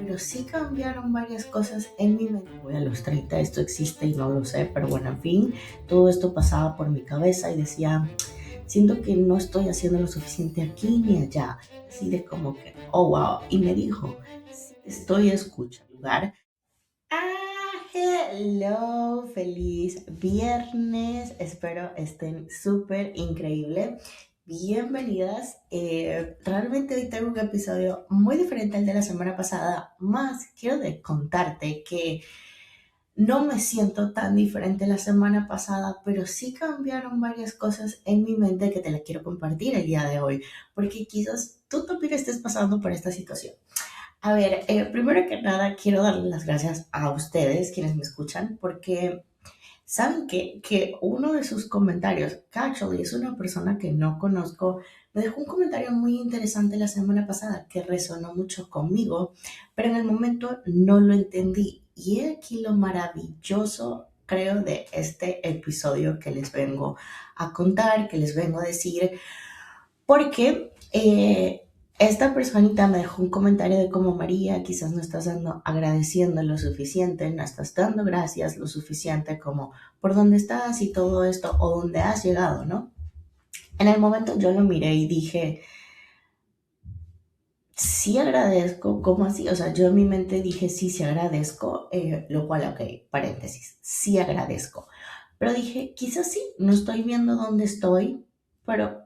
pero sí cambiaron varias cosas en mi mente. Voy a los 30, esto existe y no lo sé, pero bueno, en fin, todo esto pasaba por mi cabeza y decía, siento que no estoy haciendo lo suficiente aquí ni allá. Así de como que, oh wow, y me dijo, estoy escuchando lugar. Hello, feliz viernes. Espero estén súper increíble. Bienvenidas. Realmente hoy tengo un episodio muy diferente al de la semana pasada. Más quiero contarte que no me siento tan diferente la semana pasada, pero sí cambiaron varias cosas en mi mente que te las quiero compartir el día de hoy, porque quizás tú también estés pasando por esta situación. A ver, primero que nada quiero darle las gracias a ustedes quienes me escuchan porque saben que uno de sus comentarios, que actually es una persona que no conozco, me dejó un comentario muy interesante la semana pasada que resonó mucho conmigo, pero en el momento no lo entendí. Y he aquí lo maravilloso, creo, de este episodio que les vengo a contar, que les vengo a decir, porque esta personita me dejó un comentario de como María, quizás no estás agradeciendo lo suficiente, no estás dando gracias lo suficiente como por dónde estás y todo esto o dónde has llegado, ¿no? En el momento yo lo miré y dije, sí agradezco, ¿cómo así? O sea, yo en mi mente dije, sí, sí agradezco, lo cual, ok, paréntesis, sí agradezco. Pero dije, quizás sí, no estoy viendo dónde estoy, pero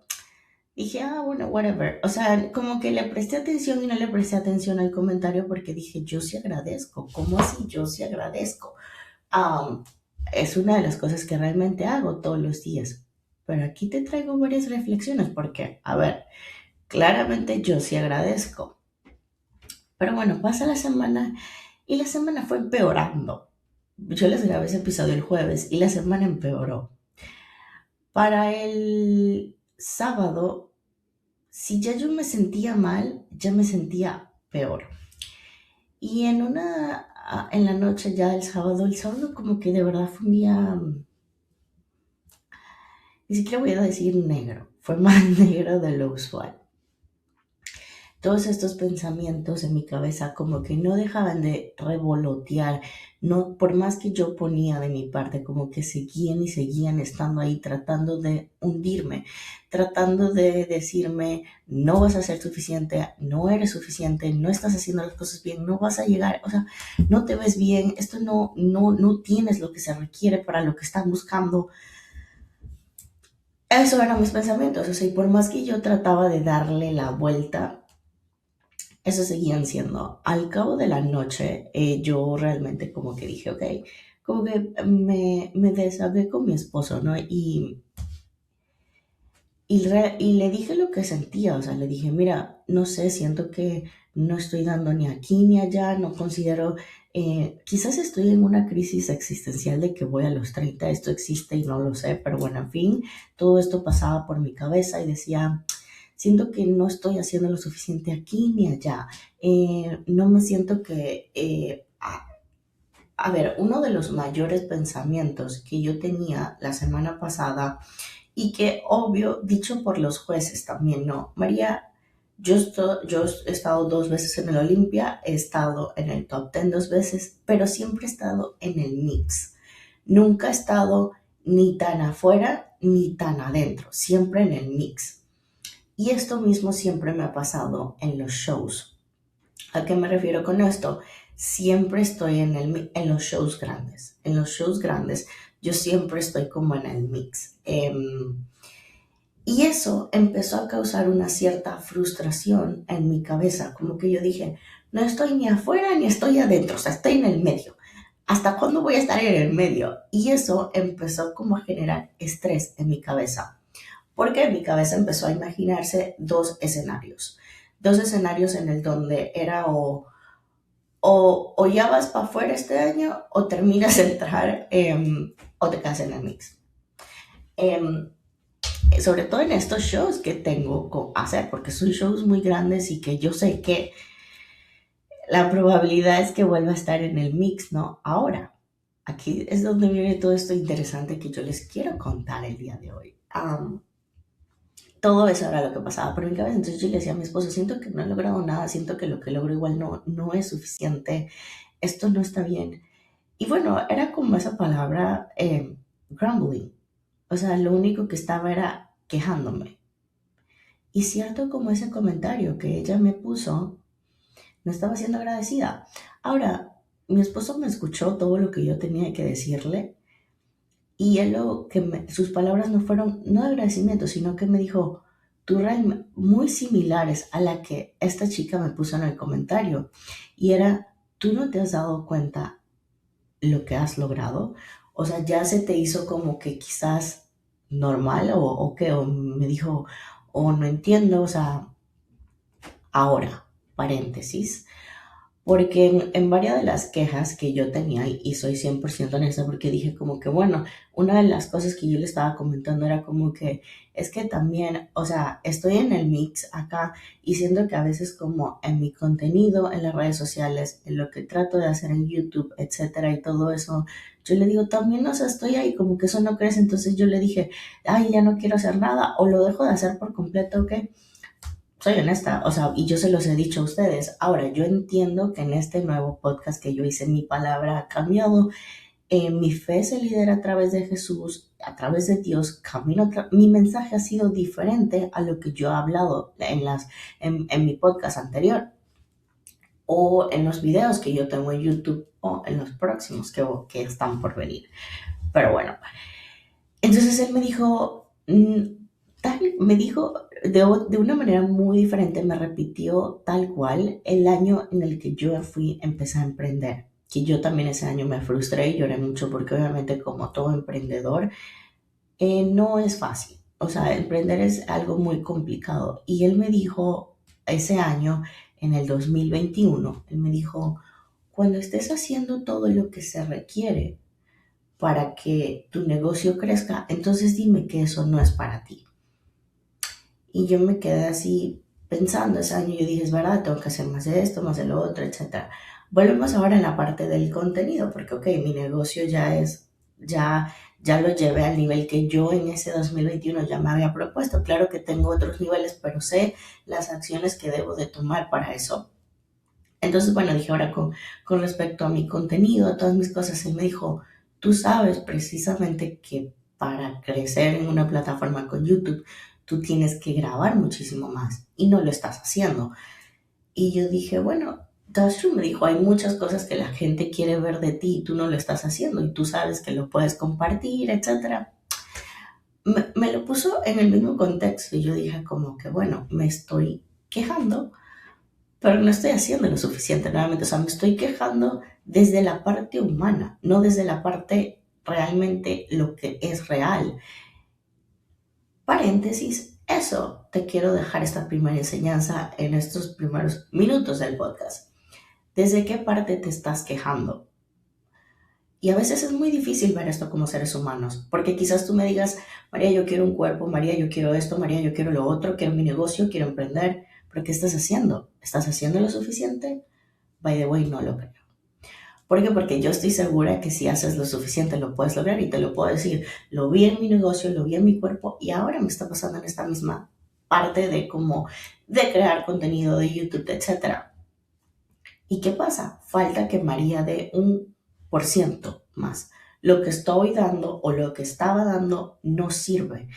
dije, bueno, whatever. O sea, como que le presté atención y no le presté atención al comentario porque dije, yo sí agradezco. ¿Cómo así? Yo sí agradezco. Um, es una de las cosas que realmente hago todos los días. Pero aquí te traigo varias reflexiones porque, a ver, claramente yo sí agradezco. Pero bueno, pasa la semana y la semana fue empeorando. Yo les grabé ese episodio el jueves y la semana empeoró. Para el sábado, si ya yo me sentía mal, ya me sentía peor. Y en la noche ya del sábado, el sábado como que de verdad fue un día, ni siquiera voy a decir negro, fue más negro de lo usual. Todos estos pensamientos en mi cabeza como que no dejaban de revolotear, no, por más que yo ponía de mi parte, como que seguían y seguían estando ahí tratando de hundirme, tratando de decirme, no vas a ser suficiente, no eres suficiente, no estás haciendo las cosas bien, no vas a llegar, o sea, no te ves bien, esto no tienes lo que se requiere para lo que están buscando. Eso eran mis pensamientos, o sea, y por más que yo trataba de darle la vuelta, eso seguían siendo. Al cabo de la noche, yo realmente como que dije, ok, como que me desahogué con mi esposo, ¿no? Y le dije lo que sentía, o sea, le dije, mira, no sé, siento que no estoy dando ni aquí ni allá, no considero, quizás estoy en una crisis existencial de que voy a los 30, esto existe y no lo sé, pero bueno, en fin, todo esto pasaba por mi cabeza y decía, siento que no estoy haciendo lo suficiente aquí ni allá. No me siento que... a ver, uno de los mayores pensamientos que yo tenía la semana pasada y que obvio, dicho por los jueces también, no, María, yo he estado 2 veces en el Olimpia, he estado en el top 10 2 veces, pero siempre he estado en el mix. Nunca he estado ni tan afuera ni tan adentro, siempre en el mix. Y esto mismo siempre me ha pasado en los shows. ¿A qué me refiero con esto? Siempre estoy en los shows grandes. En los shows grandes yo siempre estoy como en el mix. Y eso empezó a causar una cierta frustración en mi cabeza. Como que yo dije, no estoy ni afuera ni estoy adentro, o sea, estoy en el medio. ¿Hasta cuándo voy a estar en el medio? Y eso empezó como a generar estrés en mi cabeza porque en mi cabeza empezó a imaginarse dos escenarios en el donde era o ya vas para afuera este año o terminas de entrar o te quedas en el mix. Em, Sobre todo en estos shows que tengo que hacer, porque son shows muy grandes y que yo sé que la probabilidad es que vuelva a estar en el mix, ¿no? Ahora, aquí es donde viene todo esto interesante que yo les quiero contar el día de hoy. todo eso era lo que pasaba por mi cabeza. Entonces yo le decía a mi esposo, siento que no he logrado nada, siento que lo que logro igual no es suficiente, esto no está bien. Y bueno, era como esa palabra, grumbling. O sea, lo único que estaba era quejándome. Y cierto como ese comentario que ella me puso, no estaba siendo agradecida. Ahora, mi esposo me escuchó todo lo que yo tenía que decirle y él sus palabras no fueron, no de agradecimiento, sino que me dijo, tú realmente, muy similares a la que esta chica me puso en el comentario. Y era, tú no te has dado cuenta lo que has logrado. O sea, ya se te hizo como que quizás normal o qué, o me dijo, o no entiendo, o sea, ahora, paréntesis. Porque en varias de las quejas que yo tenía, y soy 100% honesta, porque dije como que, bueno, una de las cosas que yo le estaba comentando era como que, es que también, o sea, estoy en el mix acá y siento que a veces como en mi contenido, en las redes sociales, en lo que trato de hacer en YouTube, etcétera, y todo eso, yo le digo, también, o sea, estoy ahí, como que eso no crece, entonces yo le dije, ay, ya no quiero hacer nada, o lo dejo de hacer por completo, ¿ok? Soy honesta, o sea, y yo se los he dicho a ustedes. Ahora, yo entiendo que en este nuevo podcast que yo hice, mi palabra ha cambiado. Mi fe se lidera a través de Jesús, a través de Dios. Mi mensaje ha sido diferente a lo que yo he hablado en mi podcast anterior o en los videos que yo tengo en YouTube o en los próximos que están por venir. Pero bueno, entonces él me dijo, me dijo de una manera muy diferente, me repitió tal cual el año en el que yo empecé a emprender. Que yo también ese año me frustré y lloré mucho porque obviamente como todo emprendedor no es fácil. O sea, emprender es algo muy complicado. Y él me dijo ese año, en el 2021, él me dijo, cuando estés haciendo todo lo que se requiere para que tu negocio crezca, entonces dime que eso no es para ti. Y yo me quedé así pensando ese año, yo dije, es verdad, tengo que hacer más de esto, más de lo otro, etcétera. Volvemos ahora en la parte del contenido, porque ok, mi negocio ya lo llevé al nivel que yo en ese 2021 ya me había propuesto. Claro que tengo otros niveles, pero sé las acciones que debo de tomar para eso. Entonces, bueno, dije ahora con respecto a mi contenido, a todas mis cosas, él me dijo, tú sabes precisamente que para crecer en una plataforma con YouTube, tú tienes que grabar muchísimo más y no lo estás haciendo. Y yo dije, bueno, that's true, me dijo, hay muchas cosas que la gente quiere ver de ti y tú no lo estás haciendo y tú sabes que lo puedes compartir, etcétera. Me lo puso en el mismo contexto y yo dije como que, bueno, me estoy quejando pero no estoy haciendo lo suficiente nuevamente, o sea, me estoy quejando desde la parte humana, no desde la parte realmente lo que es real. Paréntesis, eso te quiero dejar esta primera enseñanza en estos primeros minutos del podcast. ¿Desde qué parte te estás quejando? Y a veces es muy difícil ver esto como seres humanos, porque quizás tú me digas, María, yo quiero un cuerpo, María, yo quiero esto, María, yo quiero lo otro, quiero mi negocio, quiero emprender, pero ¿qué estás haciendo? ¿Estás haciendo lo suficiente? By the way, no lo creo. ¿Por qué? Porque yo estoy segura que si haces lo suficiente lo puedes lograr y te lo puedo decir. Lo vi en mi negocio, lo vi en mi cuerpo y ahora me está pasando en esta misma parte de como de crear contenido de YouTube, etcétera. ¿Y qué pasa? Falta que María dé 1% más. Lo que estoy dando o lo que estaba dando no sirve.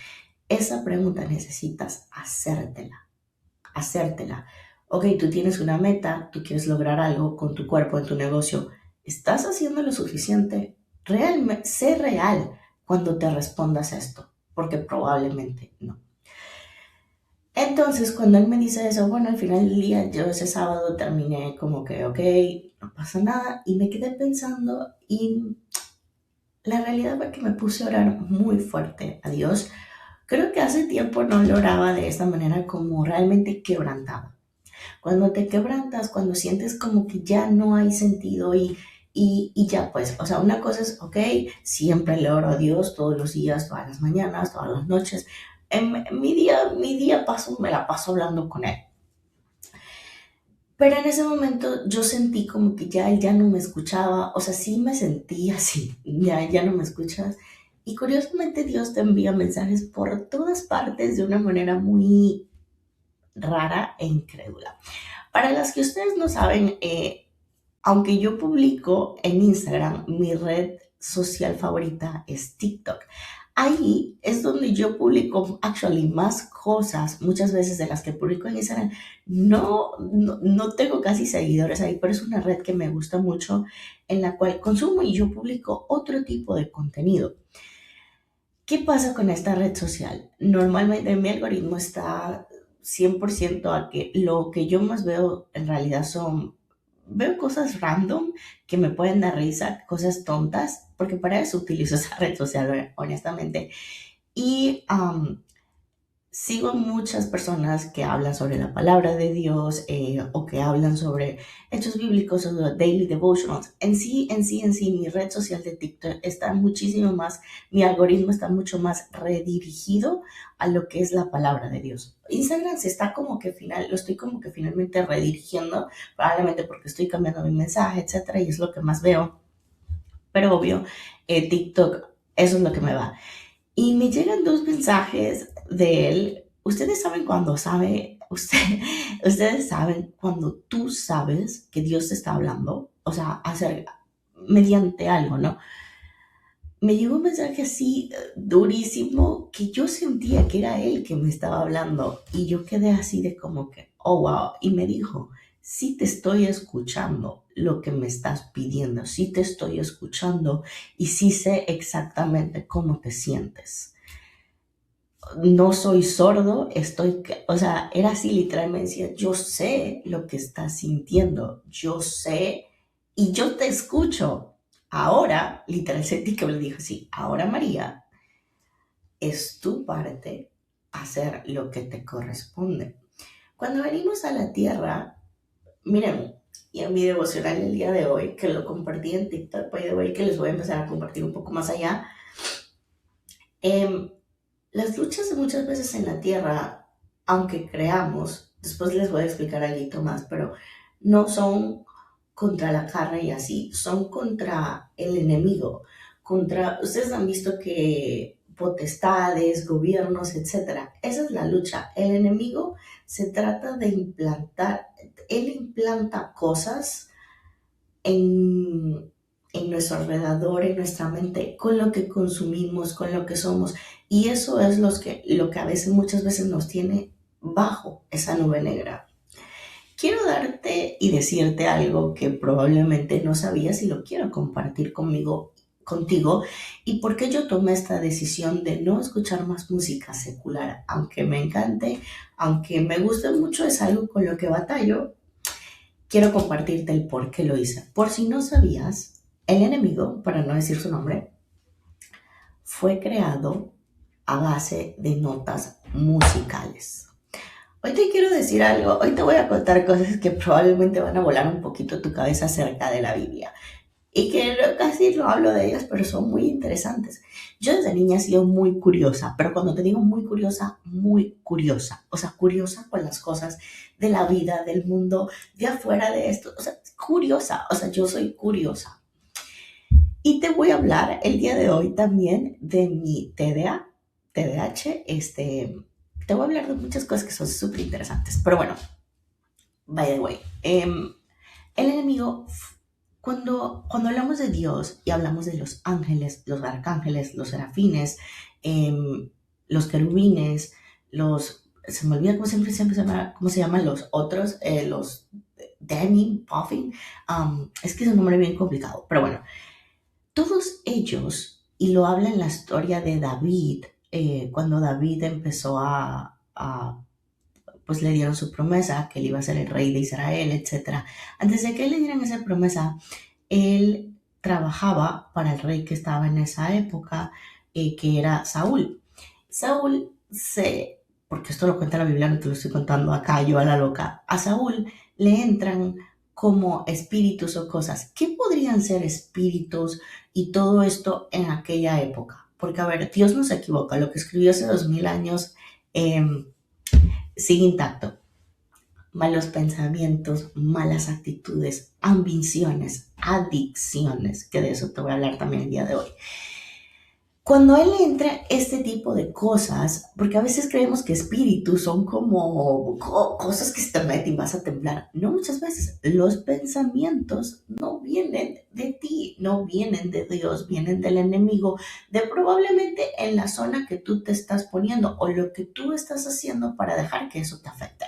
Esa pregunta necesitas hacértela. Ok, tú tienes una meta, tú quieres lograr algo con tu cuerpo, en tu negocio. ¿Estás haciendo lo suficiente? Realmente, sé real cuando te respondas esto, porque probablemente no. Entonces, cuando él me dice eso, bueno, al final del día, yo ese sábado terminé como que, ok, no pasa nada, y me quedé pensando, y la realidad fue que me puse a orar muy fuerte a Dios. Creo que hace tiempo no lo oraba de esta manera como realmente quebrantado. Cuando te quebrantas, cuando sientes como que ya no hay sentido y ya pues, o sea, una cosa es, ok, siempre le oro a Dios todos los días, todas las mañanas, todas las noches. En mi día me la paso hablando con Él. Pero en ese momento yo sentí como que ya Él ya no me escuchaba, o sea, sí me sentí así, ya no me escuchas. Y curiosamente Dios te envía mensajes por todas partes de una manera muy rara e incrédula. Para las que ustedes no saben, aunque yo publico en Instagram, mi red social favorita es TikTok. Ahí es donde yo publico más cosas, muchas veces de las que publico en Instagram. No tengo casi seguidores ahí, pero es una red que me gusta mucho, en la cual consumo y yo publico otro tipo de contenido. ¿Qué pasa con esta red social? Normalmente mi algoritmo está 100% a que lo que yo más veo en realidad veo cosas random que me pueden dar risa, cosas tontas, porque para eso utilizo esa red social, honestamente. Y sigo muchas personas que hablan sobre la palabra de Dios, o que hablan sobre hechos bíblicos o daily devotionals. En sí, mi red social de TikTok está muchísimo más, mi algoritmo está mucho más redirigido a lo que es la palabra de Dios. Instagram se está lo estoy como que finalmente redirigiendo, probablemente porque estoy cambiando mi mensaje, etcétera, y es lo que más veo. Pero obvio, TikTok, eso es lo que me va. Y me llegan dos mensajes de él. Ustedes saben cuando tú sabes que Dios te está hablando, o sea, mediante algo, ¿no? Me llegó un mensaje así durísimo que yo sentía que era él que me estaba hablando y yo quedé así de como que, oh, wow. Y me dijo, sí te estoy escuchando lo que me estás pidiendo, sí te estoy escuchando y sí sé exactamente cómo te sientes. No soy sordo, o sea, era así literalmente, decía, yo sé lo que estás sintiendo, yo sé y yo te escucho. Ahora, literal sentí que me lo dijo, sí, ahora María, es tu parte hacer lo que te corresponde. Cuando venimos a la tierra, miren, y en mi devocional el día de hoy, que lo compartí en TikTok, by the way, que les voy a empezar a compartir un poco más allá, eh, las luchas muchas veces en la tierra, aunque creamos, después les voy a explicar algo más, pero no son contra la carne y así, son contra el enemigo, ustedes han visto que potestades, gobiernos, etcétera, esa es la lucha. El enemigo se trata de implantar, él implanta cosas en nuestro alrededor, en nuestra mente, con lo que consumimos, con lo que somos. Y eso es lo que a veces, muchas veces nos tiene bajo esa nube negra. Quiero darte y decirte algo que probablemente no sabías y lo quiero compartir contigo, y por qué yo tomé esta decisión de no escuchar más música secular, aunque me encante, aunque me guste mucho, es algo con lo que batallo. Quiero compartirte el por qué lo hice. Por si no sabías, el enemigo, para no decir su nombre, fue creado a base de notas musicales. Hoy te quiero decir algo, hoy te voy a contar cosas que probablemente van a volar un poquito tu cabeza acerca de la Biblia. Y que casi no hablo de ellas, pero son muy interesantes. Yo desde niña he sido muy curiosa, pero cuando te digo muy curiosa. O sea, curiosa con las cosas de la vida, del mundo, de afuera de esto. O sea, curiosa. O sea, yo soy curiosa. Y te voy a hablar el día de hoy también de mi TDAH. Te voy a hablar de muchas cosas que son súper interesantes. Pero bueno, by the way, el enemigo, cuando hablamos de Dios y hablamos de los ángeles, los arcángeles, los serafines, los querubines, se me olvida cómo se llaman los otros, los Danny, Puffin, es que es un nombre bien complicado, pero bueno, todos ellos, y lo habla en la historia de David, cuando David empezó pues le dieron su promesa, que él iba a ser el rey de Israel, etc. Antes de que le dieran esa promesa, él trabajaba para el rey que estaba en esa época, que era Saúl. Porque esto lo cuenta la Biblia, no te lo estoy contando acá yo a la loca, a Saúl le entran como espíritus o cosas. ¿Qué podrían ser espíritus y todo esto en aquella época? Porque, a ver, Dios no se equivoca, lo que escribió hace 2000 años sigue intacto. Malos pensamientos, malas actitudes, ambiciones, adicciones, que de eso te voy a hablar también el día de hoy. Cuando a él le entra este tipo de cosas, porque a veces creemos que espíritus son como cosas que se te meten y vas a temblar. No, muchas veces los pensamientos no vienen de ti, no vienen de Dios, vienen del enemigo, de probablemente en la zona que tú te estás poniendo o lo que tú estás haciendo para dejar que eso te afecte.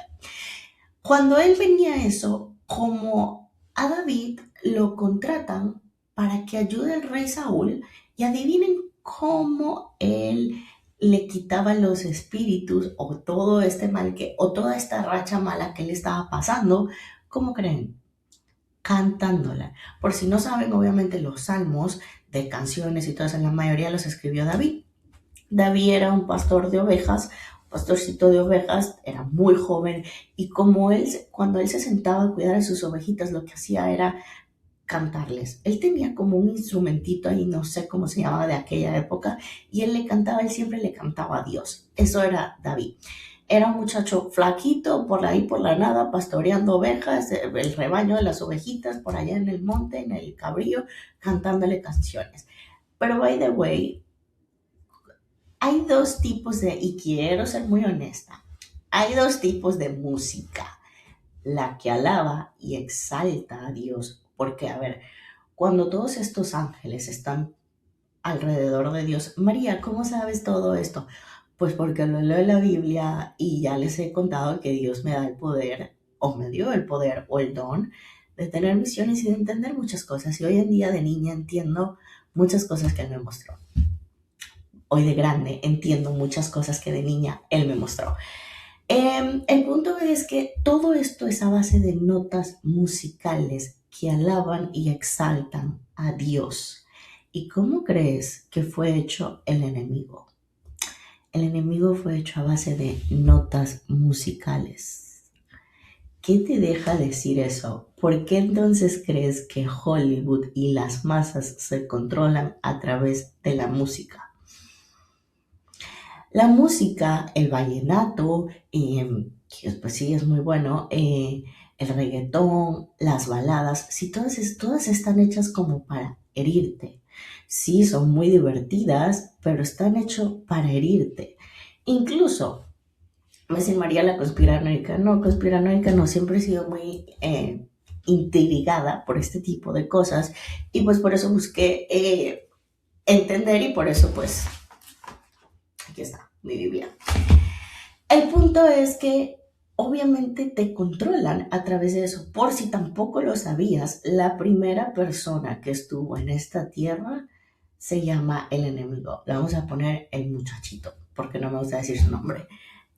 Cuando él venía eso, como a David lo contratan para que ayude al rey Saúl, y adivinen cómo él le quitaba los espíritus o todo este mal que, o toda esta racha mala que le estaba pasando. ¿Cómo creen? Cantándola. Por si no saben, obviamente los salmos de canciones y todo eso, la mayoría los escribió David. David era un pastor de ovejas, un pastorcito de ovejas, era muy joven, y como él, cuando él se sentaba a cuidar a sus ovejitas, lo que hacía era cantarles. Él tenía como un instrumentito ahí, no sé cómo se llamaba de aquella época, y él le cantaba, él siempre le cantaba a Dios. Eso era David. Era un muchacho flaquito, por ahí, por la nada, pastoreando ovejas, el rebaño de las ovejitas, por allá en el monte, en el cabrío, cantándole canciones. Pero, by the way, hay dos tipos de, y quiero ser muy honesta, hay dos tipos de música, la que alaba y exalta a Dios, porque a ver, cuando todos estos ángeles están alrededor de Dios, María, ¿cómo sabes todo esto? Pues porque lo leo en la Biblia y ya les he contado que Dios me da el poder, o me dio el poder o el don de tener misiones y de entender muchas cosas. Y hoy en día de niña entiendo muchas cosas que Él me mostró. Hoy de grande entiendo muchas cosas que de niña Él me mostró. El punto es que todo esto es a base de notas musicales que alaban y exaltan a Dios. ¿Y cómo crees que fue hecho el enemigo? El enemigo fue hecho a base de notas musicales. ¿Qué te deja decir eso? ¿Por qué entonces crees que Hollywood y las masas se controlan a través de la música? La música, el vallenato, que pues sí es muy bueno, el reggaetón, las baladas, sí, todas están hechas como para herirte. Sí, son muy divertidas, pero están hechas para herirte. Incluso, me dicen María la conspiranoica no, siempre he sido muy intrigada por este tipo de cosas, y pues por eso busqué entender, y por eso pues aquí está mi Biblia. El punto es que obviamente te controlan a través de eso. Por si tampoco lo sabías, la primera persona que estuvo en esta tierra se llama el enemigo. Le vamos a poner el muchachito, porque no me gusta decir su nombre.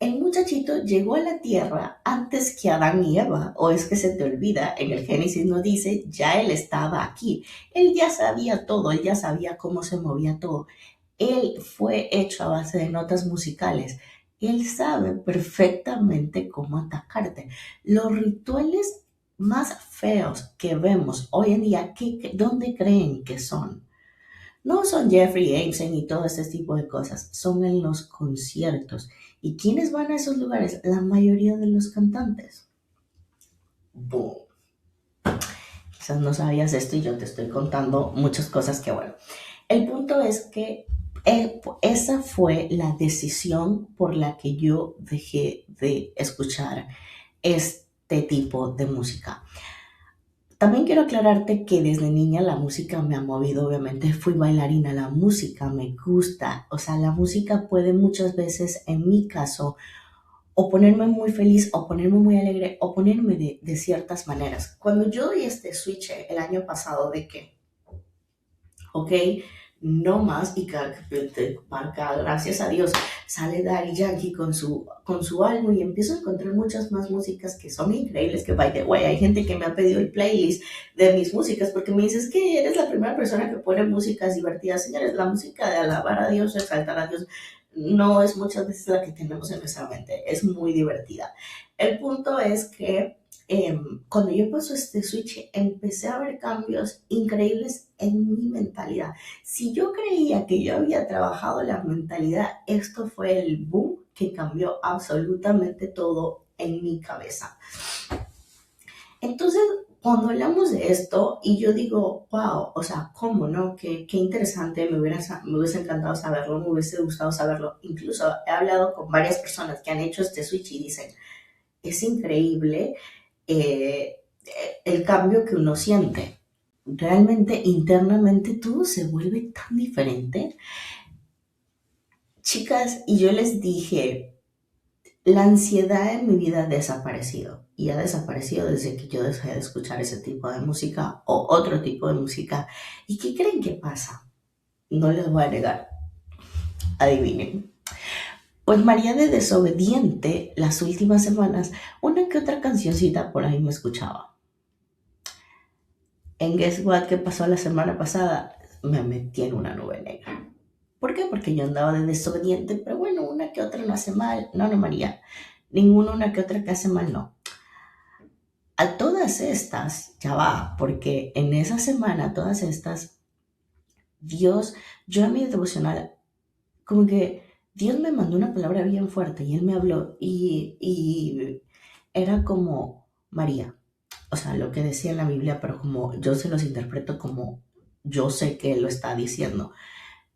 El muchachito llegó a la tierra antes que Adán y Eva, o es que se te olvida, en el Génesis nos dice, ya él estaba aquí. Él ya sabía todo, él ya sabía cómo se movía todo. Él fue hecho a base de notas musicales. Él sabe perfectamente cómo atacarte. Los rituales más feos que vemos hoy en día, ¿dónde creen que son? No son Jeffrey Epstein y todo este tipo de cosas, son en los conciertos. ¿Y quiénes van a esos lugares? La mayoría de los cantantes. Boom. Quizás no sabías esto y yo te estoy contando muchas cosas que bueno. El punto es que esa fue la decisión por la que yo dejé de escuchar este tipo de música. También quiero aclararte que desde niña la música me ha movido, obviamente fui bailarina, la música me gusta, o sea, la música puede muchas veces, en mi caso, o ponerme muy feliz, o ponerme muy alegre, o ponerme de ciertas maneras. Cuando yo di este switch el año pasado de que ¿ok? No más, y gracias a Dios, sale Daddy Yankee con su álbum y empiezo a encontrar muchas más músicas que son increíbles, que by the way, hay gente que me ha pedido el playlist de mis músicas porque me dices que eres la primera persona que pone músicas divertidas. Señores, la música de alabar a Dios, exaltar a Dios, no es muchas veces la que tenemos en nuestra mente, es muy divertida. El punto es que cuando yo paso este switch, empecé a ver cambios increíbles en mi mentalidad. Si yo creía que yo había trabajado la mentalidad, esto fue el boom que cambió absolutamente todo en mi cabeza. Entonces, cuando hablamos de esto y yo digo, wow, o sea, ¿cómo no? Qué interesante, me hubiese encantado saberlo, me hubiese gustado saberlo. Incluso he hablado con varias personas que han hecho este switch y dicen, es increíble eh, el cambio que uno siente. Realmente internamente todo se vuelve tan diferente. Chicas, y yo les dije, la ansiedad en mi vida ha desaparecido y ha desaparecido desde que yo dejé de escuchar ese tipo de música o otro tipo de música. ¿Y qué creen que pasa? No les voy a negar, adivinen. Pues María de Desobediente, las últimas semanas, una que otra cancioncita por ahí me escuchaba. En Guess What, que pasó la semana pasada, me metí en una nube negra. ¿Por qué? Porque yo andaba de desobediente, pero bueno, una que otra no hace mal. No, no, María. Ninguna una que otra que hace mal, no. A todas estas, ya va, porque en esa semana, todas estas, Dios, yo a mi devocional, como que Dios me mandó una palabra bien fuerte y Él me habló y era como María, o sea, lo que decía en la Biblia, pero como yo se los interpreto como yo sé que Él lo está diciendo.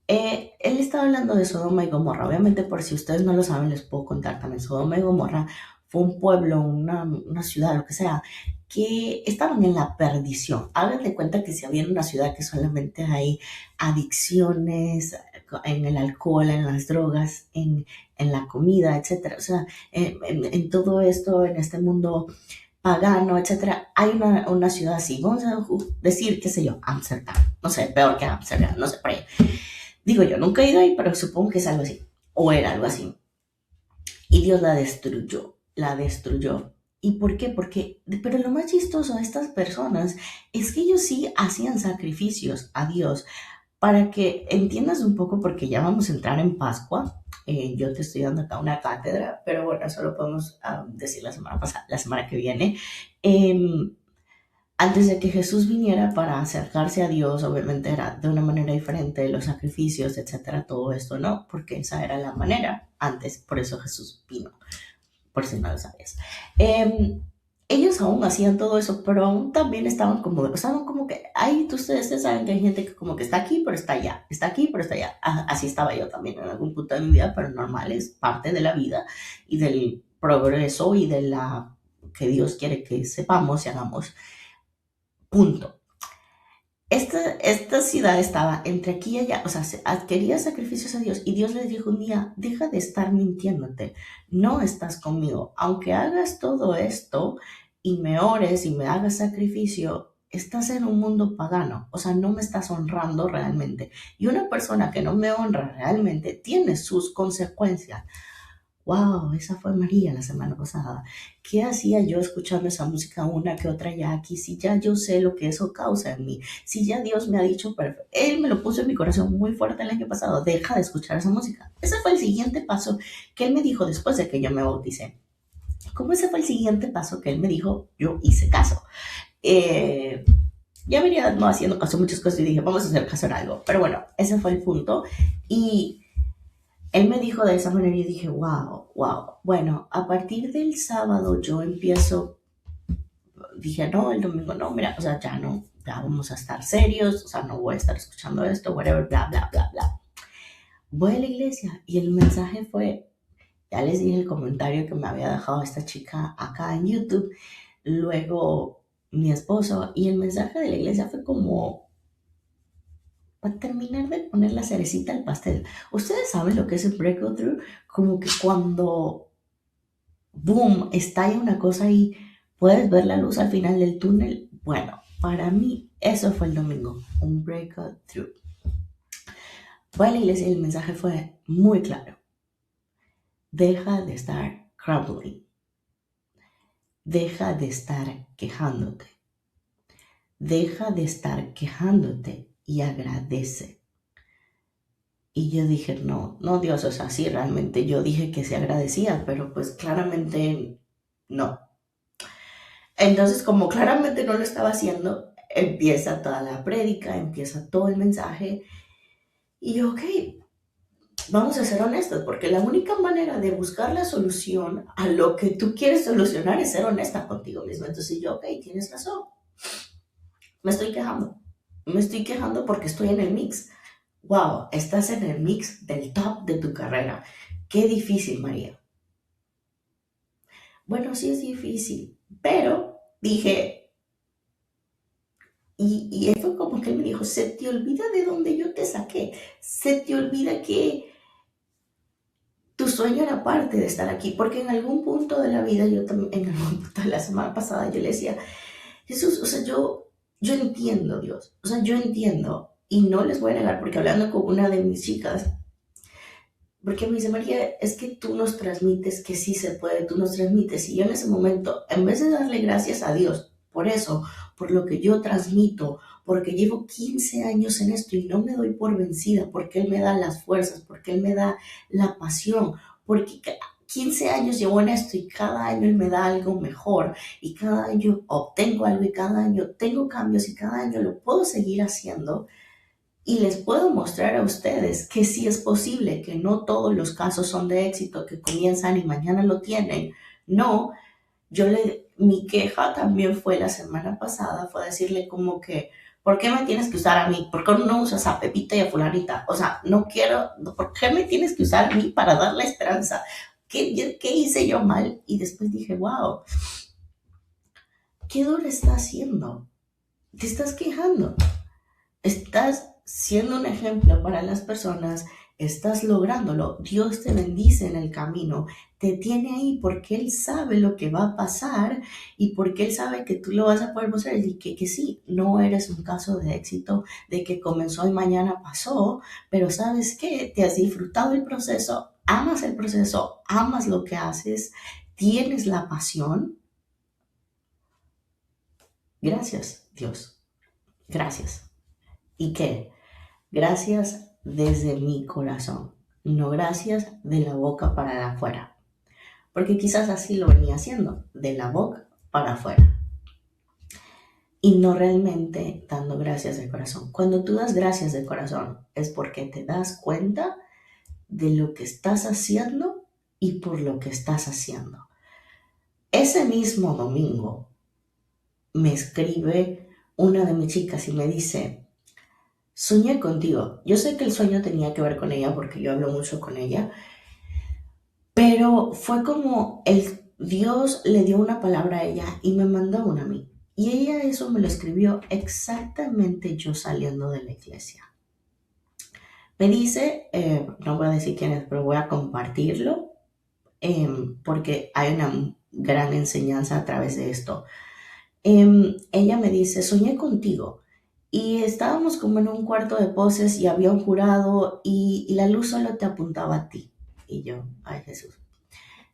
Él estaba hablando de Sodoma y Gomorra. Obviamente, por si ustedes no lo saben, les puedo contar también. Sodoma y Gomorra fue un pueblo, una ciudad, lo que sea, que estaban en la perdición. Hagan de cuenta que si había una ciudad que solamente hay adicciones en el alcohol, en las drogas, en la comida, etcétera. O sea, en todo esto, en este mundo pagano, etcétera, hay una ciudad así. Vamos a decir, qué sé yo, Ámsterdam. No sé, peor que Ámsterdam, no sé, por ahí. Digo yo, nunca he ido ahí, pero supongo que es algo así, o era algo así. Y Dios la destruyó, la destruyó. ¿Y por qué? Porque, pero lo más chistoso de estas personas es que ellos sí hacían sacrificios a Dios. Para que entiendas un poco, porque ya vamos a entrar en Pascua, yo te estoy dando acá una cátedra, pero bueno, eso lo podemos decir la semana pasada, la semana que viene. Eh, Antes de que Jesús viniera para acercarse a Dios, obviamente era de una manera diferente, los sacrificios, etcétera, todo esto, ¿no? Porque esa era la manera antes, por eso Jesús vino, por si no lo sabías. Ellos aún hacían todo eso, pero aún también estaban como, estaban como que, ahí ustedes saben que hay gente que como que está aquí, pero está allá, está aquí, pero está allá. Así estaba yo también en algún punto de mi vida, pero normal, es parte de la vida y del progreso y de la que Dios quiere que sepamos y hagamos. Punto. Esta ciudad estaba entre aquí y allá, o sea, quería sacrificios a Dios y Dios les dijo un día, deja de estar mintiéndote, no estás conmigo, aunque hagas todo esto y me ores y me hagas sacrificio, estás en un mundo pagano, o sea, no me estás honrando realmente. Y una persona que no me honra realmente tiene sus consecuencias. Wow, esa fue María la semana pasada. ¿Qué hacía yo escuchando esa música una que otra ya aquí? Si ya yo sé lo que eso causa en mí, si ya Dios me ha dicho, perfecto, Él me lo puso en mi corazón muy fuerte el año pasado, deja de escuchar esa música. Ese fue el siguiente paso que Él me dijo después de que yo me bauticé. ¿Cómo ese fue el siguiente paso que Él me dijo? Yo hice caso. Eh, ya venía no haciendo caso a muchas cosas y dije, vamos a hacer caso en algo. Pero bueno, ese fue el punto. Y él me dijo de esa manera y dije, wow, wow. Bueno, a partir del sábado yo empiezo, dije, no, el domingo no, mira, o sea, ya no, ya vamos a estar serios, o sea, no voy a estar escuchando esto, whatever, bla, bla, bla, bla. Voy a la iglesia y el mensaje fue, ya les dije el comentario que me había dejado esta chica acá en YouTube, luego mi esposo, y el mensaje de la iglesia fue como, para terminar de poner la cerecita al pastel. Ustedes saben lo que es el breakthrough, como que cuando boom, estalla una cosa y puedes ver la luz al final del túnel. Bueno, para mí eso fue el domingo, un breakthrough. Fue a la iglesia y el mensaje fue muy claro. Deja de estar crumbling. Deja de estar quejándote. Deja de estar quejándote y agradece. Y yo dije, no, no Dios, o sea, sí, realmente yo dije que se agradecía, pero pues claramente no. Entonces, como claramente no lo estaba haciendo, empieza toda la prédica, empieza todo el mensaje. Y yo, ok, vamos a ser honestos, porque la única manera de buscar la solución a lo que tú quieres solucionar es ser honesta contigo mismo. Entonces yo, ok, tienes razón. Me estoy quejando. Me estoy quejando porque estoy en el mix. Wow, estás en el mix del top de tu carrera. Qué difícil, María. Bueno, sí es difícil, pero dije, y fue como que él me dijo, se te olvida de dónde yo te saqué, se te olvida que tu sueño era parte de estar aquí, porque en algún punto de la vida, yo también, en algún punto de la semana pasada, yo le decía, Jesús, o sea, yo entiendo, Dios, o sea, yo entiendo, y no les voy a negar, porque hablando con una de mis chicas, porque me dice, María, es que tú nos transmites que sí se puede, tú nos transmites. Y yo en ese momento, en vez de darle gracias a Dios por eso, por lo que yo transmito, porque llevo 15 años en esto y no me doy por vencida, porque Él me da las fuerzas, porque Él me da la pasión, porque 15 años llevo en esto y cada año Él me da algo mejor y cada año obtengo algo y cada año tengo cambios y cada año lo puedo seguir haciendo. Y les puedo mostrar a ustedes que sí es posible, que no todos los casos son de éxito, que comienzan y mañana lo tienen. No, mi queja también fue la semana pasada, fue decirle como que, ¿por qué me tienes que usar a mí? ¿Por qué no usas a Pepita y a Fulanita? O sea, no quiero, ¿por qué me tienes que usar a mí para darle esperanza? ¿Qué hice yo mal? Y después dije, wow, ¿qué duro está haciendo? Te estás quejando. Estás siendo un ejemplo para las personas, estás lográndolo, Dios te bendice en el camino, te tiene ahí porque Él sabe lo que va a pasar y porque Él sabe que tú lo vas a poder mostrar y que sí, no eres un caso de éxito, de que comenzó y mañana pasó, pero sabes que te has disfrutado el proceso, amas lo que haces, tienes la pasión. Gracias, Dios, gracias. ¿Y qué? Gracias desde mi corazón, no gracias de la boca para afuera, porque quizás así lo venía haciendo, de la boca para afuera, y no realmente dando gracias de corazón. Cuando tú das gracias de corazón es porque te das cuenta de lo que estás haciendo y por lo que estás haciendo. Ese mismo domingo me escribe una de mis chicas y me dice, soñé contigo. Yo sé que el sueño tenía que ver con ella porque yo hablo mucho con ella. Pero fue como Dios le dio una palabra a ella y me mandó una a mí. Y ella eso me lo escribió exactamente yo saliendo de la iglesia. Me dice, no voy a decir quién es, pero voy a compartirlo porque hay una gran enseñanza a través de esto. Ella me dice, soñé contigo y estábamos como en un cuarto de poses y había un jurado y la luz solo te apuntaba a ti. Y yo, ay Jesús.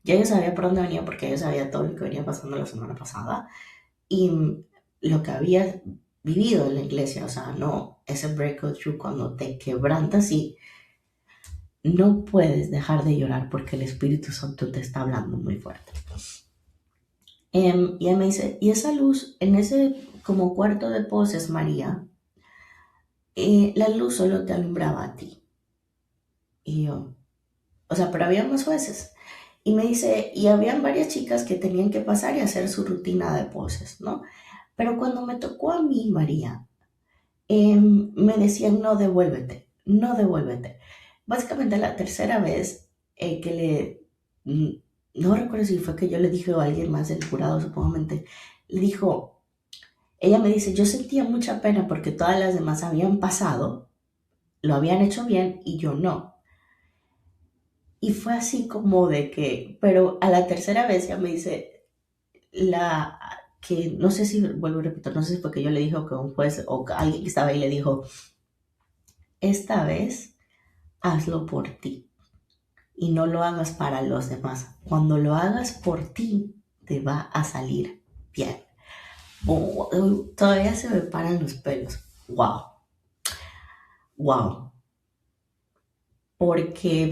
Ya yo sabía por dónde venía porque yo sabía todo lo que venía pasando la semana pasada y lo que había vivido en la iglesia, o sea, no, ese breakout through cuando te quebrantas y no puedes dejar de llorar porque el Espíritu Santo te está hablando muy fuerte. Y ella me dice, y esa luz en ese como cuarto de poses, María, la luz solo te alumbraba a ti. Y yo, o sea, pero había más jueces. Y me dice, y habían varias chicas que tenían que pasar y hacer su rutina de poses, ¿no? Pero cuando me tocó a mí, María, me decían, no, devuélvete, no, devuélvete. Básicamente la tercera vez no recuerdo si fue que yo le dije a alguien más del jurado, supuestamente, le dijo, ella me dice, yo sentía mucha pena porque todas las demás habían pasado, lo habían hecho bien y yo no. Y fue así como de que, pero a la tercera vez ya me dice, la que no sé si, vuelvo a repetir, no sé si fue que yo le dije o que un juez o que alguien que estaba ahí le dijo, esta vez hazlo por ti y no lo hagas para los demás. Cuando lo hagas por ti, te va a salir bien. Todavía se me paran los pelos. Wow, wow. Porque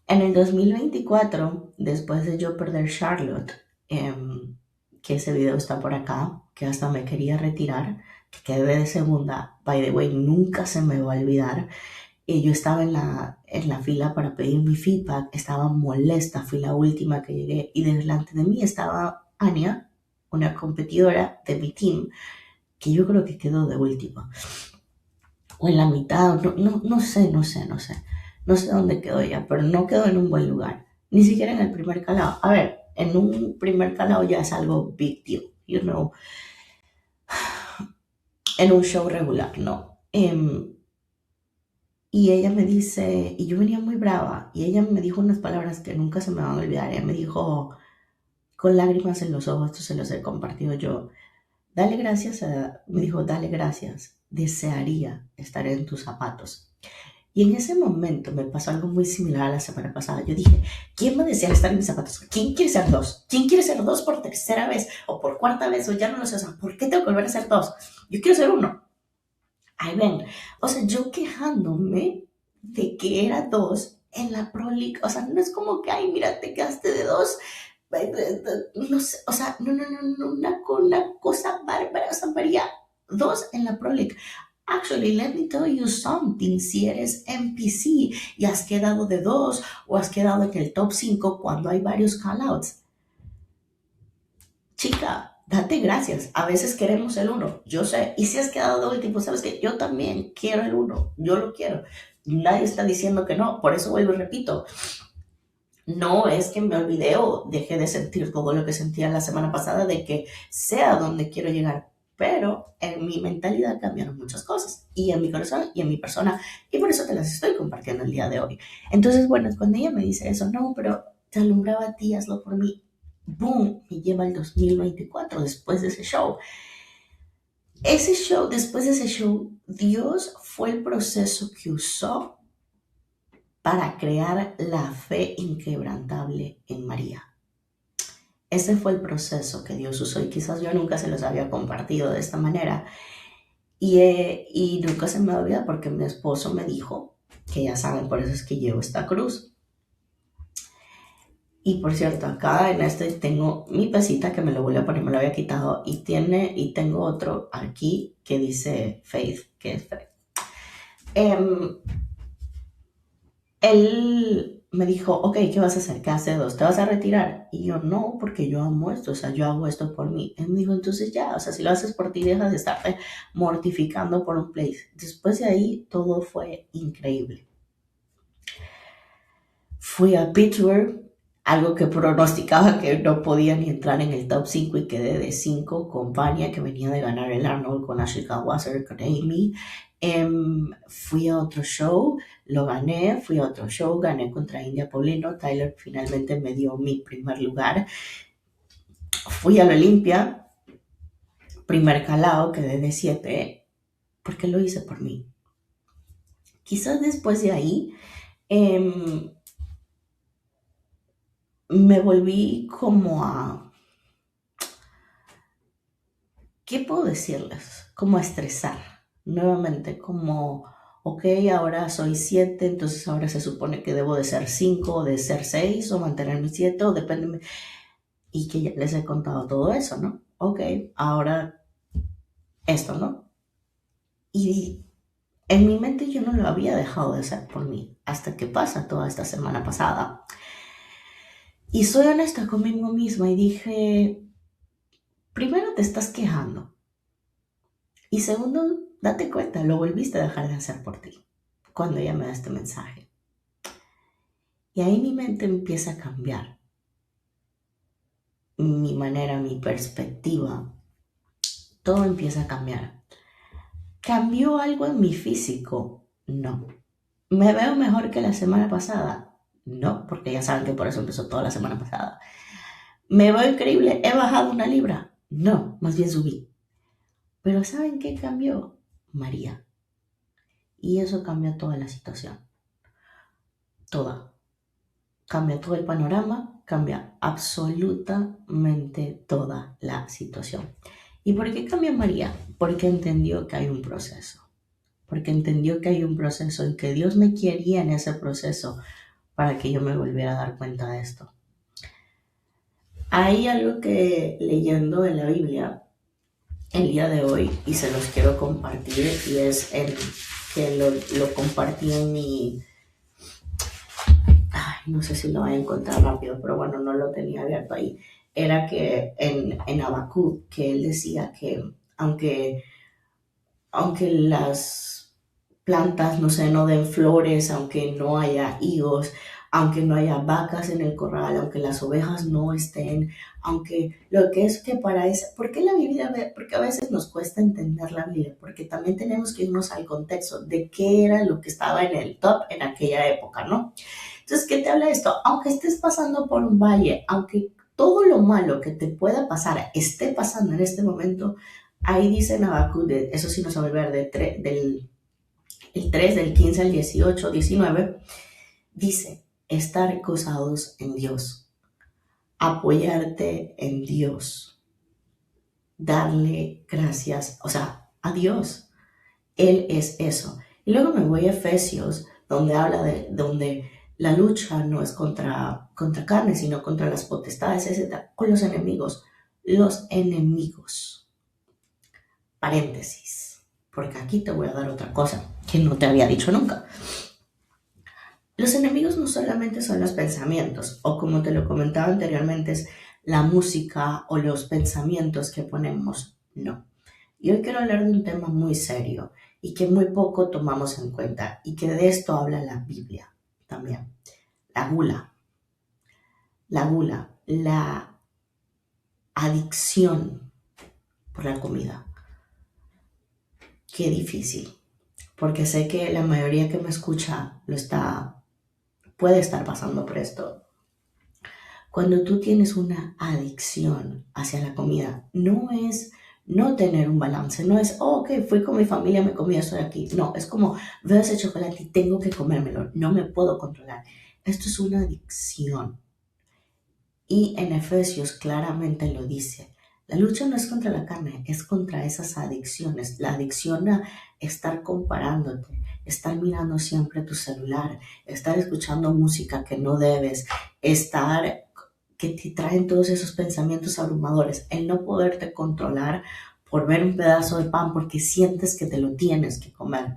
en el 2024, después de yo perder Charlotte, que ese video está por acá, que hasta me quería retirar, que quedé de segunda, by the way, nunca se me va a olvidar. Y yo estaba en la fila para pedir mi feedback, estaba molesta, fui la última que llegué y delante de mí estaba Ania una competidora de mi team, que yo creo que quedó de última, o en la mitad, no sé, no sé dónde quedó ella, pero no quedó en un buen lugar, ni siquiera en el primer calado. A ver, en un primer calado ya es algo big deal, you know, en un show regular, no. Y ella me dice, y yo venía muy brava, y ella me dijo unas palabras que nunca se me van a olvidar. Ella me dijo, con lágrimas en los ojos, esto se los he compartido yo, me dijo, dale gracias, desearía estar en tus zapatos. Y en ese momento me pasó algo muy similar a la semana pasada. Yo dije, ¿quién va a desear estar en mis zapatos? ¿Quién quiere ser dos? ¿Quién quiere ser dos por tercera vez? O por cuarta vez, o ya no lo sé. O sea, ¿por qué tengo que volver a ser dos? Yo quiero ser uno. Ahí ven. O sea, yo quejándome de que era dos en la Pro League. O sea, no es como que, ay, mira, te quedaste de dos. No sé, o sea, no, una cosa bárbara. O sea, María, dos en la Pro League. Actually, let me tell you something. Si eres NPC y has quedado de dos o has quedado en el top 5 cuando hay varios callouts, chica, date gracias. A veces queremos el uno, yo sé. Y si has quedado de último, sabes que yo también quiero el uno, yo lo quiero. Nadie está diciendo que no, por eso vuelvo y repito. No es que me olvidé o dejé de sentir todo lo que sentía la semana pasada de que sea donde quiero llegar, pero en mi mentalidad cambiaron muchas cosas y en mi corazón y en mi persona, y por eso te las estoy compartiendo el día de hoy. Entonces, bueno, cuando ella me dice eso, no, pero te alumbraba a ti, hazlo por mí, boom, me lleva el 2024 después de ese show. Después de ese show, Dios fue el proceso que usó para crear la fe inquebrantable en María. Ese fue el proceso que Dios usó y quizás yo nunca se los había compartido de esta manera. Y nunca se me olvida porque mi esposo me dijo, que ya saben, por eso es que llevo esta cruz. Y por cierto, acá en este tengo mi pesita que me lo volví a poner, me lo había quitado, y tengo otro aquí que dice Faith, que es Faith. Él me dijo, ok, ¿qué vas a hacer? ¿Qué haces dos? ¿Te vas a retirar? Y yo, no, porque yo amo esto, o sea, yo hago esto por mí. Él me dijo, entonces ya, o sea, si lo haces por ti, dejas de estarte mortificando por un place. Después de ahí, todo fue increíble. Fui a Pittsburgh, algo que pronosticaba que no podía ni entrar en el top 5 y quedé de 5 con Vania, que venía de ganar el Arnold, con Ashley Kawasser, con Amy. Fui a otro show, lo gané, fui a otro show, gané contra India Paulino, Tyler finalmente me dio mi primer lugar. Fui a la Olimpia, primer calao, quedé de 7, porque lo hice por mí. Quizás después de ahí, me volví como a, ¿qué puedo decirles? Como a estresar, nuevamente, como, ok, ahora soy 7, entonces ahora se supone que debo de ser 5, o de ser 6, o mantener mi 7, o depende, y que ya les he contado todo eso, ¿no? Ok, ahora esto, ¿no? Y en mi mente yo no lo había dejado de hacer por mí, hasta que pasa toda esta semana pasada. Y soy honesta conmigo misma y dije, primero te estás quejando. Y segundo, date cuenta, lo volviste a dejar de hacer por ti cuando ella me da este mensaje. Y ahí mi mente empieza a cambiar. Mi manera, mi perspectiva, todo empieza a cambiar. ¿Cambió algo en mi físico? No. ¿Me veo mejor que la semana pasada? No, porque ya saben que por eso empezó toda la semana pasada. ¿Me veo increíble? ¿He bajado 1 libra? No, más bien subí. Pero ¿saben qué cambió? María. Y eso cambió toda la situación. Toda. Cambia todo el panorama, cambia absolutamente toda la situación. ¿Y por qué cambia María? Porque entendió que hay un proceso. Porque entendió que hay un proceso y que Dios me quería en ese proceso para que yo me volviera a dar cuenta de esto. Hay algo que leyendo en la Biblia el día de hoy y se los quiero compartir y es que lo compartí en mi... Ay, no sé si lo voy a encontrar rápido, pero bueno, no lo tenía abierto ahí. era que en Habacuc, que él decía que aunque, aunque las plantas, no sé, no den flores, aunque no haya higos, aunque no haya vacas en el corral, aunque las ovejas no estén, aunque lo que es que para eso, ¿por qué la Biblia? Porque a veces nos cuesta entender la Biblia, porque también tenemos que irnos al contexto de qué era lo que estaba en el top en aquella época, ¿no? Entonces, ¿qué te habla esto? Aunque estés pasando por un valle, aunque todo lo malo que te pueda pasar esté pasando en este momento, ahí dice en Habacuc, eso sí no se va a olvidar, del el 3 del 15 al 18, 19, dice, estar gozados en Dios, apoyarte en Dios, darle gracias, o sea, a Dios. Él es eso. Y luego me voy a Efesios, donde habla donde la lucha no es contra carne, sino contra las potestades, etc., con los enemigos. Los enemigos. Paréntesis, porque aquí te voy a dar otra cosa que no te había dicho nunca. Los enemigos no solamente son los pensamientos, o como te lo comentaba anteriormente, es la música o los pensamientos que ponemos. No. Y hoy quiero hablar de un tema muy serio y que muy poco tomamos en cuenta y que de esto habla la Biblia también. La gula. La gula, la adicción por la comida. Qué difícil, porque sé que la mayoría que me escucha puede estar pasando por esto. Cuando tú tienes una adicción hacia la comida, no es no tener un balance, no es, oh, ok, fui con mi familia, me comí eso de aquí. No, es como, veo ese chocolate y tengo que comérmelo, no me puedo controlar. Esto es una adicción. Y en Efesios claramente lo dice. La lucha no es contra la carne, es contra esas adicciones. La adicción a estar comparándote, estar mirando siempre tu celular, estar escuchando música que no debes, estar que te traen todos esos pensamientos abrumadores, el no poderte controlar por ver un pedazo de pan porque sientes que te lo tienes que comer.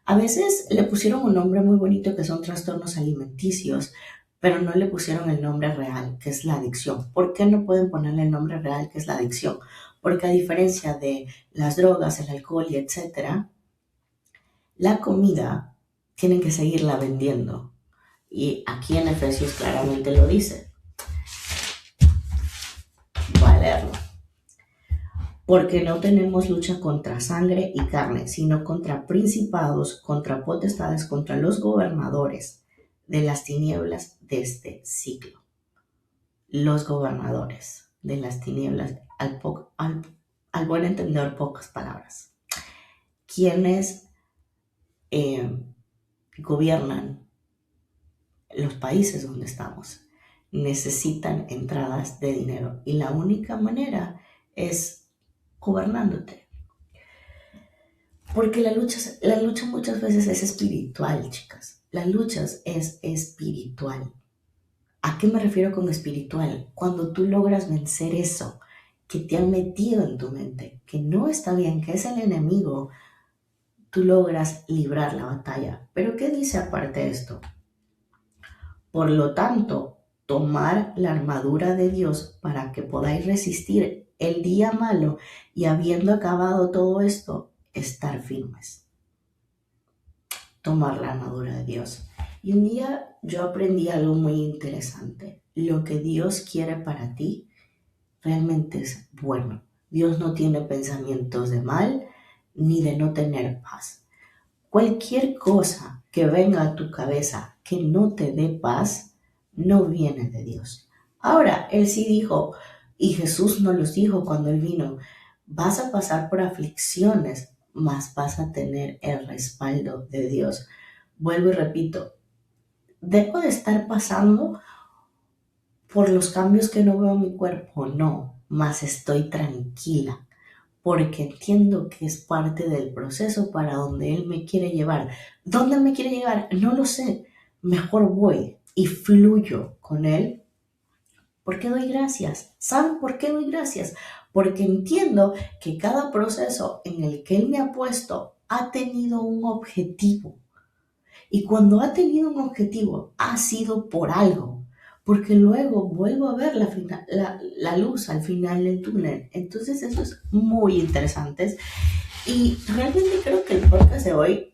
A veces le pusieron un nombre muy bonito que son trastornos alimenticios, pero no le pusieron el nombre real, que es la adicción. ¿Por qué no pueden ponerle el nombre real, que es la adicción? Porque a diferencia de las drogas, el alcohol y etcétera, la comida tienen que seguirla vendiendo. Y aquí en Efesios claramente lo dice. Voy a leerlo. Porque no tenemos lucha contra sangre y carne, sino contra principados, contra potestades, contra los gobernadores de las tinieblas de este siglo. Los gobernadores de las tinieblas, al buen entendedor, pocas palabras. Quienes gobiernan los países donde estamos necesitan entradas de dinero y la única manera es gobernándote. Porque la lucha muchas veces es espiritual, chicas. La lucha es espiritual. ¿A qué me refiero con espiritual? Cuando tú logras vencer eso que te han metido en tu mente, que no está bien, que es el enemigo, tú logras librar la batalla. Pero ¿qué dice aparte de esto? Por lo tanto, tomar la armadura de Dios para que podáis resistir el día malo y habiendo acabado todo esto, estar firmes. Tomar la armadura de Dios. Y un día yo aprendí algo muy interesante. Lo que Dios quiere para ti realmente es bueno. Dios no tiene pensamientos de mal ni de no tener paz. Cualquier cosa que venga a tu cabeza que no te dé paz, no viene de Dios. Ahora, Él sí dijo, y Jesús nos los dijo cuando Él vino, vas a pasar por aflicciones, mas vas a tener el respaldo de Dios. Vuelvo y repito, ¿debo de estar pasando por los cambios que no veo en mi cuerpo? No, mas estoy tranquila porque entiendo que es parte del proceso para donde Él me quiere llevar. ¿Dónde me quiere llevar? No lo sé. Mejor voy y fluyo con Él porque doy gracias. ¿Saben por qué doy gracias? Porque entiendo que cada proceso en el que Él me ha puesto ha tenido un objetivo. Y cuando ha tenido un objetivo, ha sido por algo. porque luego vuelvo a ver la luz al final del túnel. Entonces eso es muy interesante y realmente creo que el podcast de hoy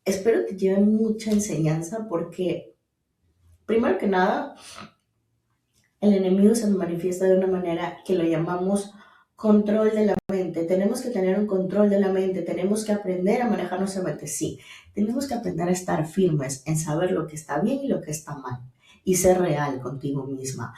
espero que lleve mucha enseñanza porque primero que nada el enemigo se manifiesta de una manera que lo llamamos control de la mente. Tenemos que tener un control de la mente, tenemos que aprender a manejar nuestra mente, sí. Tenemos que aprender a estar firmes en saber lo que está bien y lo que está mal y ser real contigo misma.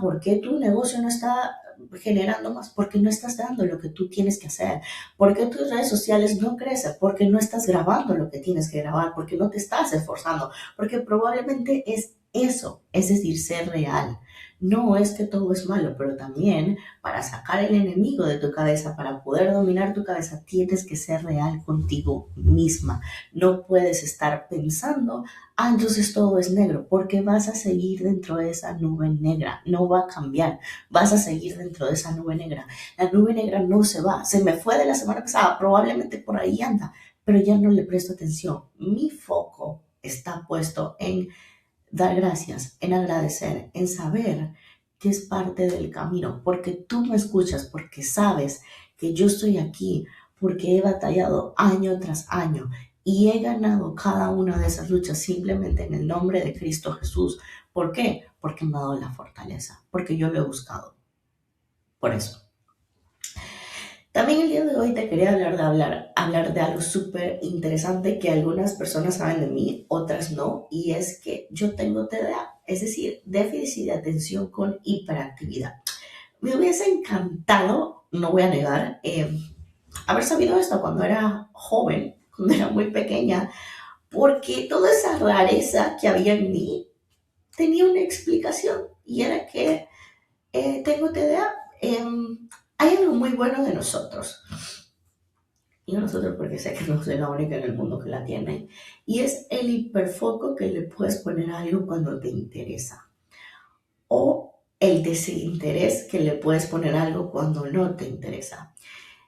¿Por qué tu negocio no está generando más? Porque no estás dando lo que tú tienes que hacer. ¿Por qué tus redes sociales no crecen? Porque no estás grabando lo que tienes que grabar, porque no te estás esforzando, porque probablemente es eso, es decir, ser real. No es que todo es malo, pero también para sacar el enemigo de tu cabeza, para poder dominar tu cabeza, tienes que ser real contigo misma. No puedes estar pensando, entonces todo es negro, porque vas a seguir dentro de esa nube negra. No va a cambiar, vas a seguir dentro de esa nube negra. La nube negra no se va, se me fue de la semana pasada, probablemente por ahí anda, pero ya no le presto atención. Mi foco está puesto en dar gracias, en agradecer, en saber que es parte del camino, porque tú me escuchas, porque sabes que yo estoy aquí, porque he batallado año tras año y he ganado cada una de esas luchas simplemente en el nombre de Cristo Jesús. ¿Por qué? Porque me ha dado la fortaleza, porque yo lo he buscado. Por eso. También el día de hoy te quería hablar de algo súper interesante que algunas personas saben de mí, otras no, y es que yo tengo TDA, es decir, déficit de atención con hiperactividad. Me hubiese encantado, no voy a negar, haber sabido esto cuando era joven, cuando era muy pequeña, porque toda esa rareza que había en mí tenía una explicación y era que tengo TDA. Hay algo muy bueno de nosotros, y nosotros porque sé que no soy la única en el mundo que la tiene, y es el hiperfoco que le puedes poner a algo cuando te interesa, o el desinterés que le puedes poner a algo cuando no te interesa.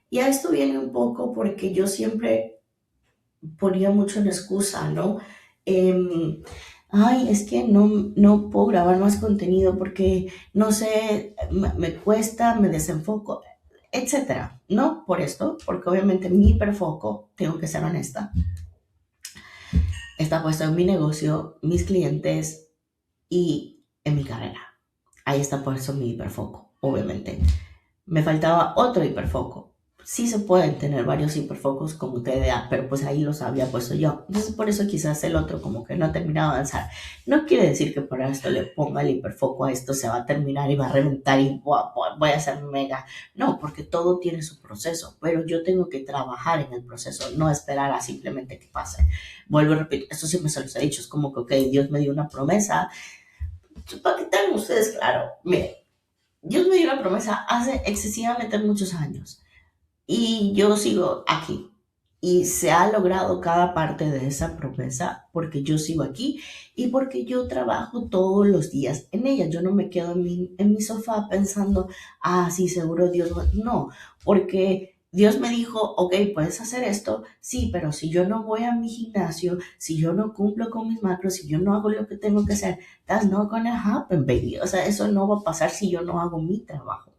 Y a esto viene un poco porque yo siempre ponía mucho en excusa, ¿no? Es que no puedo grabar más contenido porque, no sé, me cuesta, me desenfoco, etcétera. No por esto, porque obviamente mi hiperfoco, tengo que ser honesta, está puesto en mi negocio, mis clientes y en mi carrera. Ahí está puesto mi hiperfoco, obviamente. Me faltaba otro hiperfoco. Sí se pueden tener varios hiperfocos como TDA, pero pues ahí los había puesto yo. Entonces por eso quizás el otro como que no ha terminado de avanzar. No quiere decir que por esto le ponga el hiperfoco a esto se va a terminar y va a reventar y voy a ser mega. No, porque todo tiene su proceso, pero yo tengo que trabajar en el proceso, no esperar a simplemente que pase. Vuelvo a repetir, esto siempre se los he dicho, es como que, ok, Dios me dio una promesa. Para que tengan ustedes claro, miren, Dios me dio una promesa hace excesivamente muchos años y yo sigo aquí. Y se ha logrado cada parte de esa promesa porque yo sigo aquí y porque yo trabajo todos los días en ella. Yo no me quedo en mi sofá pensando, sí, seguro Dios va. No, porque Dios me dijo, ok, puedes hacer esto, sí, pero si yo no voy a mi gimnasio, si yo no cumplo con mis macros, si yo no hago lo que tengo que hacer, that's not gonna happen, baby. O sea, eso no va a pasar si yo no hago mi trabajo.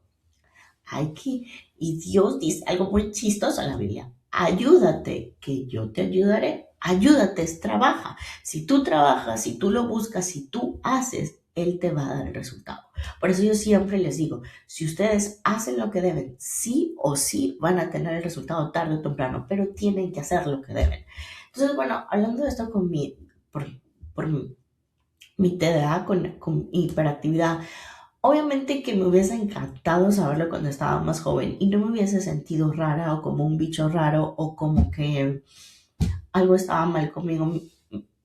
Y Dios dice algo muy chistoso en la Biblia. Ayúdate, que yo te ayudaré. Ayúdate, trabaja. Si tú trabajas, si tú lo buscas, si tú haces, Él te va a dar el resultado. Por eso yo siempre les digo, si ustedes hacen lo que deben, sí o sí van a tener el resultado tarde o temprano, pero tienen que hacer lo que deben. Entonces, bueno, hablando de esto por mi TDA, con hiperactividad, obviamente que me hubiese encantado saberlo cuando estaba más joven y no me hubiese sentido rara o como un bicho raro o como que algo estaba mal conmigo,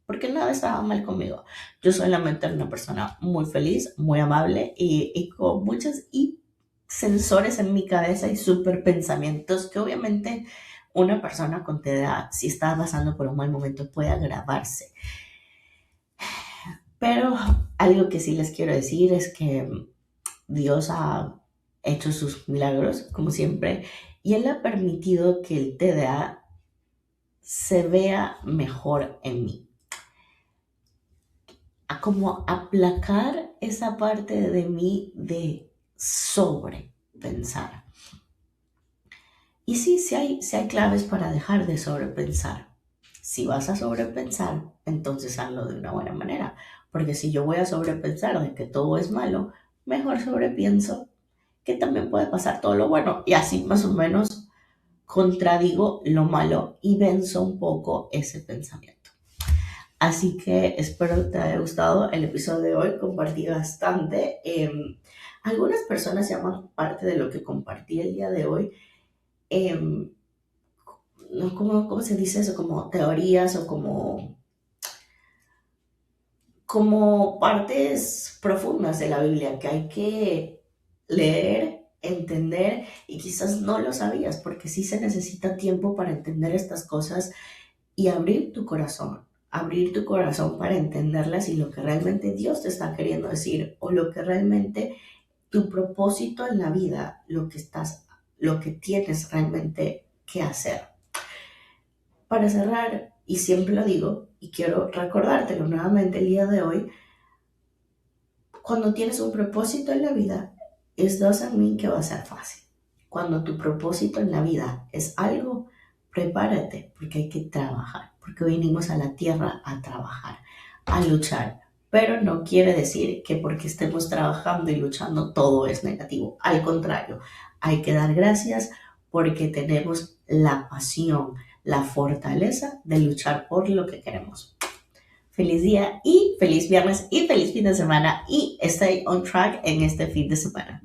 porque nada estaba mal conmigo. Yo solamente era una persona muy feliz, muy amable y con muchos sensores en mi cabeza y super pensamientos que obviamente una persona con TDA, si está pasando por un mal momento, puede agravarse. Pero algo que sí les quiero decir es que Dios ha hecho sus milagros, como siempre, y Él ha permitido que el TDA se vea mejor en mí. a como aplacar esa parte de mí de sobrepensar. Y sí, sí hay claves para dejar de sobrepensar. Si vas a sobrepensar, entonces hazlo de una buena manera. Porque si yo voy a sobrepensar de que todo es malo, mejor sobrepienso que también puede pasar todo lo bueno. Y así más o menos contradigo lo malo y venzo un poco ese pensamiento. Así que espero que te haya gustado el episodio de hoy. Compartí bastante. Algunas personas llaman parte de lo que compartí el día de hoy. em, no, ¿cómo se dice eso? Como teorías o como partes profundas de la Biblia que hay que leer, entender y quizás no lo sabías porque sí se necesita tiempo para entender estas cosas y abrir tu corazón para entenderlas y lo que realmente Dios te está queriendo decir o lo que realmente tu propósito en la vida, lo que tienes realmente que hacer. Para cerrar, y siempre lo digo, y quiero recordártelo nuevamente el día de hoy, cuando tienes un propósito en la vida, it doesn't mean que va a ser fácil. Cuando tu propósito en la vida es algo, prepárate, porque hay que trabajar, porque vinimos a la tierra a trabajar, a luchar. Pero no quiere decir que porque estemos trabajando y luchando todo es negativo. Al contrario, hay que dar gracias porque tenemos la pasión, la fortaleza de luchar por lo que queremos. Feliz día y feliz viernes y feliz fin de semana y stay on track en este fin de semana.